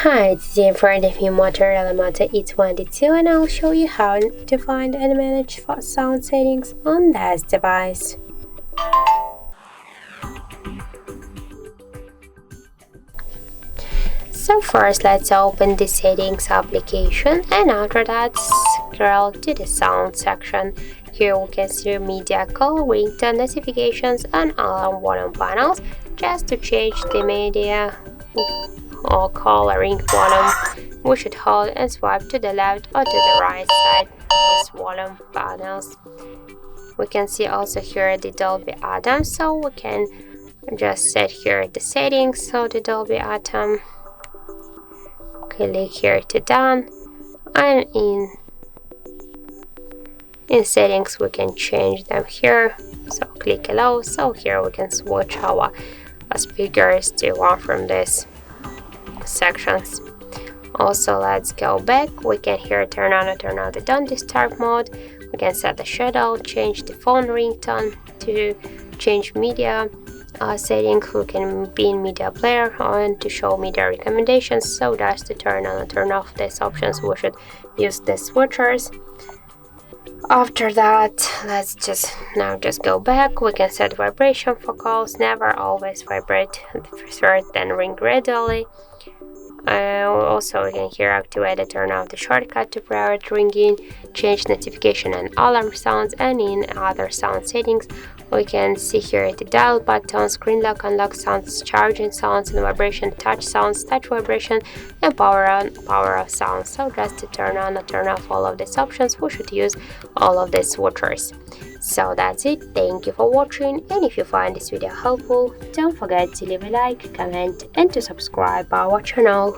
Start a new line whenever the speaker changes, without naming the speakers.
Hi, today I'm for the MOTOROLA Moto E22 and I'll show you how to find and manage sound settings on this device. So first let's open the settings application and after that scroll to the sound section. Here we can see media, call, ringtone, notifications and alarm volume panels. Just to change the media or call or ring volume, we should hold and swipe to the left or to the right side these volume panels. We can see also here the Dolby Atom, so we can just set here the settings. So the Dolby Atom, click here to done, and in settings we can change them here, so click allow. So here we can switch our speakers to one from these sections. Also let's go back, we can here turn on or turn off the don't disturb mode. We can set the shadow, change the phone ringtone, to change media settings. We can be in media player and to show media recommendations. So that's to turn on and turn off these options, we should use the switchers. After that, let's just go back. We can set vibration for calls, never, always vibrate, first then ring gradually. Also we can here activate and turn off the shortcut to private ringing, change notification and alarm sounds, and in other sound settings we can see here the dial button, screen lock, unlock sounds, charging sounds and vibration, touch sounds, touch vibration and power on, power off sounds. So just to turn on or turn off all of these options, we should use all of these switchers. So that's it, thank you for watching, and if you find this video helpful, don't forget to leave a like, comment and to subscribe our channel.